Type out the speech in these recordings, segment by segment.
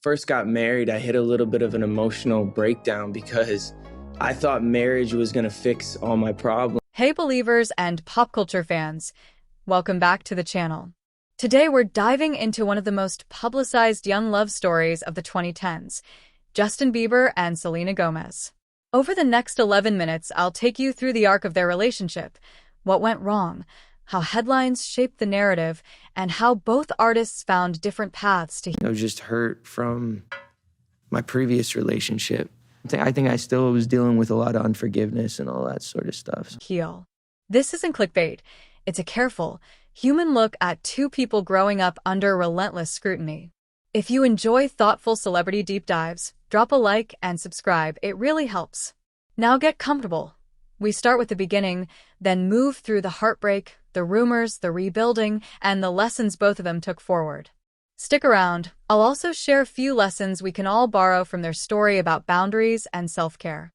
first got married, I hit a little bit of an emotional breakdown because I thought marriage was going to fix all my problems. Hey believers and pop culture fans, welcome back to the channel. Today we're diving into one of the most publicized young love stories of the 2010s, Justin Bieber and Selena Gomez. Over the next 11 minutes, I'll take you through the arc of their relationship, what went wrong, how headlines shaped the narrative, and how both artists found different paths to I was just hurt from my previous relationship. I think I still was dealing with a lot of unforgiveness and all that sort of stuff. heal. This isn't clickbait. It's a careful, human look at two people growing up under relentless scrutiny. If you enjoy thoughtful celebrity deep dives, drop a like and subscribe. It really helps. Now get comfortable. We start with the beginning, then move through the heartbreak, the rumors, the rebuilding, and the lessons both of them took forward. Stick around. I'll also share a few lessons we can all borrow from their story about boundaries and self-care.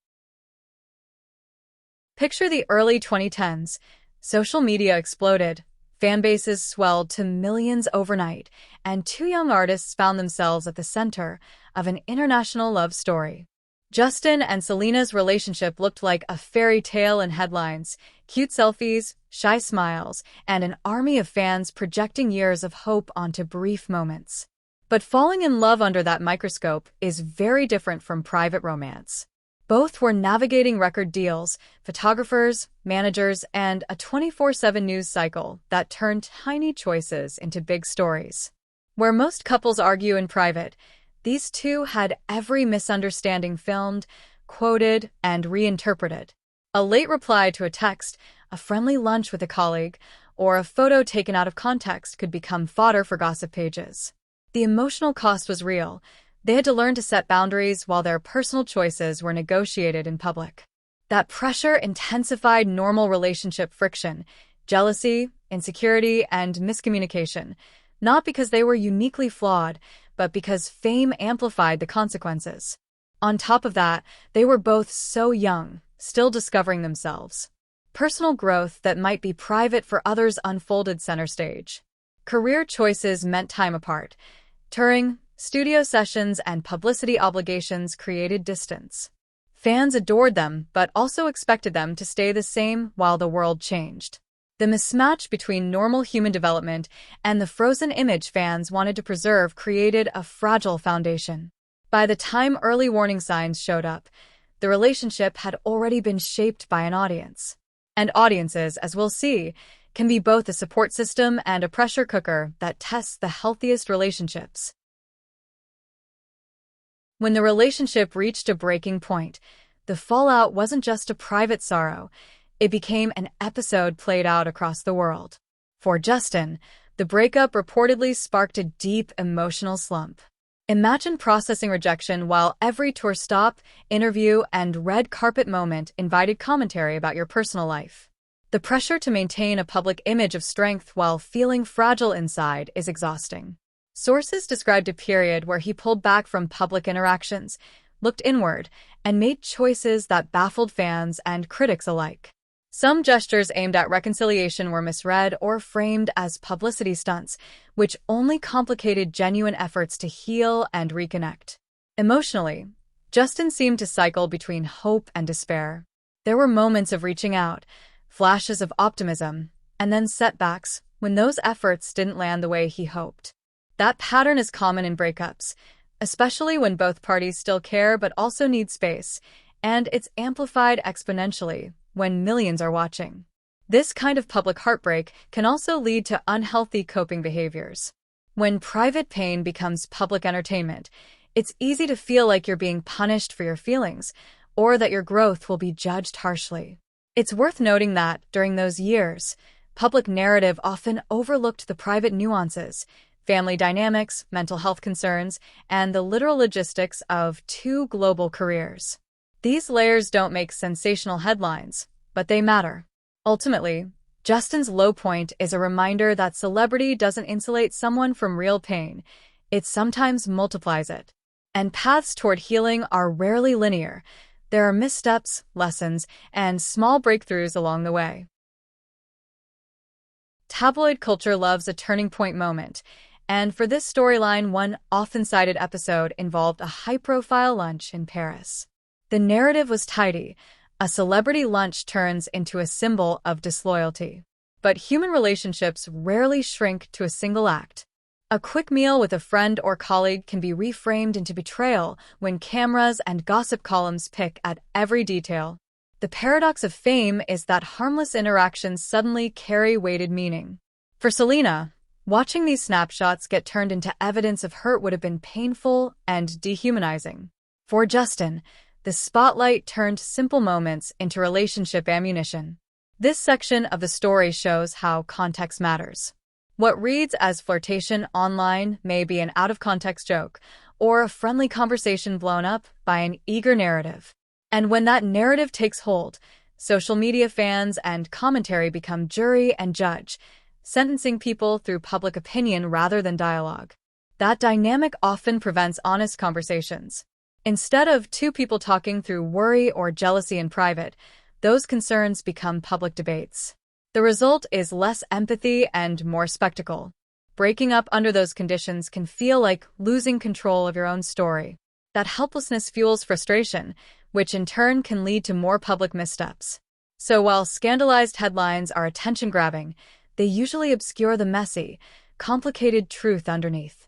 Picture the early 2010s. Social media exploded. Fan bases swelled to millions overnight, and two young artists found themselves at the center of an international love story. Justin and Selena's relationship looked like a fairy tale in headlines, cute selfies, shy smiles, and an army of fans projecting years of hope onto brief moments. But falling in love under that microscope is very different from private romance. Both were navigating record deals, photographers, managers, and a 24/7 news cycle that turned tiny choices into big stories. Where most couples argue in private, these two had every misunderstanding filmed, quoted, and reinterpreted. A late reply to a text, a friendly lunch with a colleague, or a photo taken out of context could become fodder for gossip pages. The emotional cost was real. They had to learn to set boundaries while their personal choices were negotiated in public. That pressure intensified normal relationship friction, jealousy, insecurity, and miscommunication, not because they were uniquely flawed, but because fame amplified the consequences. On top of that, they were both so young, still discovering themselves. Personal growth that might be private for others unfolded center stage. Career choices meant time apart. Touring, studio sessions, and publicity obligations created distance. Fans adored them, but also expected them to stay the same while the world changed. The mismatch between normal human development and the frozen image fans wanted to preserve created a fragile foundation. By the time early warning signs showed up, the relationship had already been shaped by an audience. And audiences, as we'll see, can be both a support system and a pressure cooker that tests the healthiest relationships. When the relationship reached a breaking point, the fallout wasn't just a private sorrow. It became an episode played out across the world. For Justin, the breakup reportedly sparked a deep emotional slump. Imagine processing rejection while every tour stop, interview, and red carpet moment invited commentary about your personal life. The pressure to maintain a public image of strength while feeling fragile inside is exhausting. Sources described a period where he pulled back from public interactions, looked inward, and made choices that baffled fans and critics alike. Some gestures aimed at reconciliation were misread or framed as publicity stunts, which only complicated genuine efforts to heal and reconnect. Emotionally, Justin seemed to cycle between hope and despair. There were moments of reaching out, flashes of optimism, and then setbacks when those efforts didn't land the way he hoped. That pattern is common in breakups, especially when both parties still care but also need space, and it's amplified exponentially when millions are watching. This kind of public heartbreak can also lead to unhealthy coping behaviors. When private pain becomes public entertainment, it's easy to feel like you're being punished for your feelings, or that your growth will be judged harshly. It's worth noting that, during those years, public narrative often overlooked the private nuances, family dynamics, mental health concerns, and the literal logistics of two global careers. These layers don't make sensational headlines, but they matter. Ultimately, Justin's low point is a reminder that celebrity doesn't insulate someone from real pain. It sometimes multiplies it. And paths toward healing are rarely linear. There are missteps, lessons, and small breakthroughs along the way. Tabloid culture loves a turning point moment, And for this storyline, one often cited episode involved a high-profile lunch in Paris. The narrative was tidy. A celebrity lunch turns into a symbol of disloyalty. But human relationships rarely shrink to a single act. A quick meal with a friend or colleague can be reframed into betrayal when cameras and gossip columns pick at every detail. The paradox of fame is that harmless interactions suddenly carry weighted meaning. For Selena, watching these snapshots get turned into evidence of hurt would have been painful and dehumanizing. For Justin, the spotlight turned simple moments into relationship ammunition. This section of the story shows how context matters. What reads as flirtation online may be an out-of-context joke or a friendly conversation blown up by an eager narrative. And when that narrative takes hold, social media fans and commentary become jury and judge, sentencing people through public opinion rather than dialogue. That dynamic often prevents honest conversations. Instead of two people talking through worry or jealousy in private, those concerns become public debates. The result is less empathy and more spectacle. Breaking up under those conditions can feel like losing control of your own story. That helplessness fuels frustration, which in turn can lead to more public missteps. So while scandalized headlines are attention-grabbing, they usually obscure the messy, complicated truth underneath.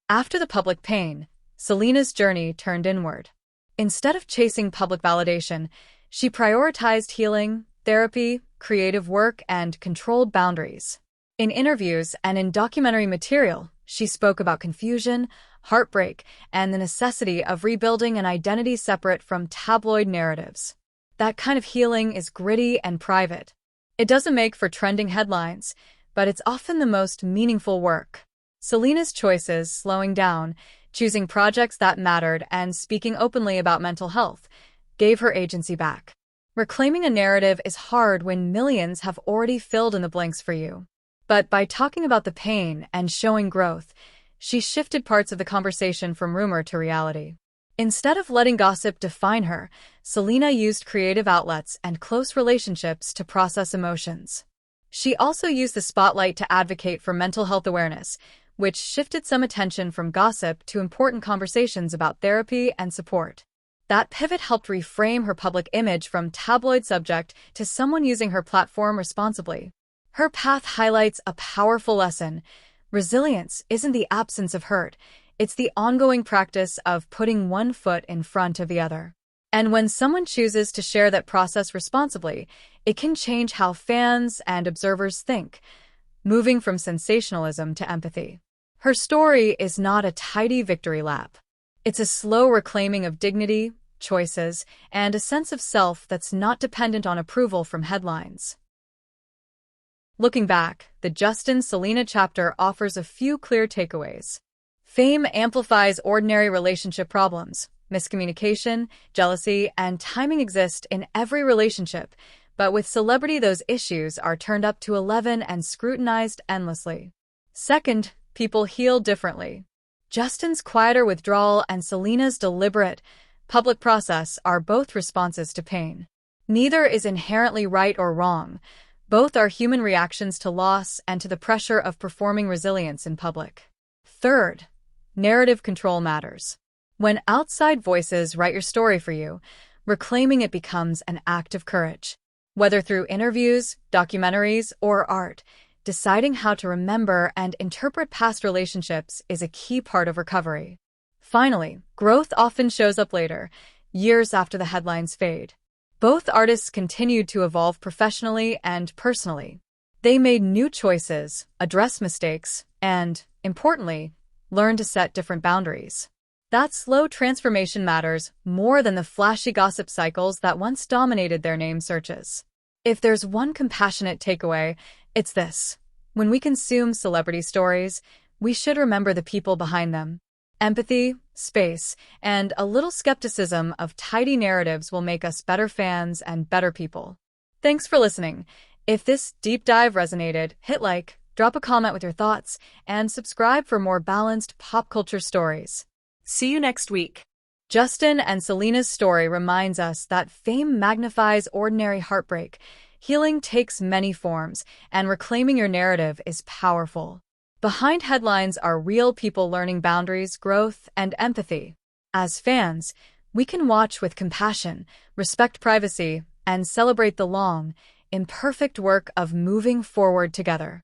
After the public pain, Selena's journey turned inward. Instead of chasing public validation, she prioritized healing, therapy, creative work, and controlled boundaries. In interviews and in documentary material, she spoke about confusion, heartbreak, and the necessity of rebuilding an identity separate from tabloid narratives. That kind of healing is gritty and private. It doesn't make for trending headlines, but it's often the most meaningful work. Selena's choices, slowing down, choosing projects that mattered, and speaking openly about mental health, gave her agency back. Reclaiming a narrative is hard when millions have already filled in the blanks for you. But by talking about the pain and showing growth, she shifted parts of the conversation from rumor to reality. Instead of letting gossip define her, Selena used creative outlets and close relationships to process emotions. She also used the spotlight to advocate for mental health awareness, which shifted some attention from gossip to important conversations about therapy and support. That pivot helped reframe her public image from tabloid subject to someone using her platform responsibly. Her path highlights a powerful lesson. Resilience isn't the absence of hurt, it's the ongoing practice of putting one foot in front of the other. And when someone chooses to share that process responsibly, it can change how fans and observers think, moving from sensationalism to empathy. Her story is not a tidy victory lap. It's a slow reclaiming of dignity, choices, and a sense of self that's not dependent on approval from headlines. Looking back, the Justin-Selena chapter offers a few clear takeaways. Fame amplifies ordinary relationship problems. Miscommunication, jealousy, and timing exist in every relationship, but with celebrity those issues are turned up to 11 and scrutinized endlessly. Second, people heal differently. Justin's quieter withdrawal and Selena's deliberate, public process are both responses to pain. Neither is inherently right or wrong. Both are human reactions to loss and to the pressure of performing resilience in public. Third, narrative control matters. When outside voices write your story for you, reclaiming it becomes an act of courage. Whether through interviews, documentaries, or art, deciding how to remember and interpret past relationships is a key part of recovery. Finally, growth often shows up later, years after the headlines fade. Both artists continued to evolve professionally and personally. They made new choices, addressed mistakes, and, importantly, learned to set different boundaries. That slow transformation matters more than the flashy gossip cycles that once dominated their name searches. If there's one compassionate takeaway, it's this. When we consume celebrity stories, we should remember the people behind them. Empathy, space, and a little skepticism of tidy narratives will make us better fans and better people. Thanks for listening. If this deep dive resonated, hit like, drop a comment with your thoughts, and subscribe for more balanced pop culture stories. See you next week. Justin and Selena's story reminds us that fame magnifies ordinary heartbreak. Healing takes many forms, and reclaiming your narrative is powerful. Behind headlines are real people learning boundaries, growth, and empathy. As fans, we can watch with compassion, respect privacy, and celebrate the long, imperfect work of moving forward together.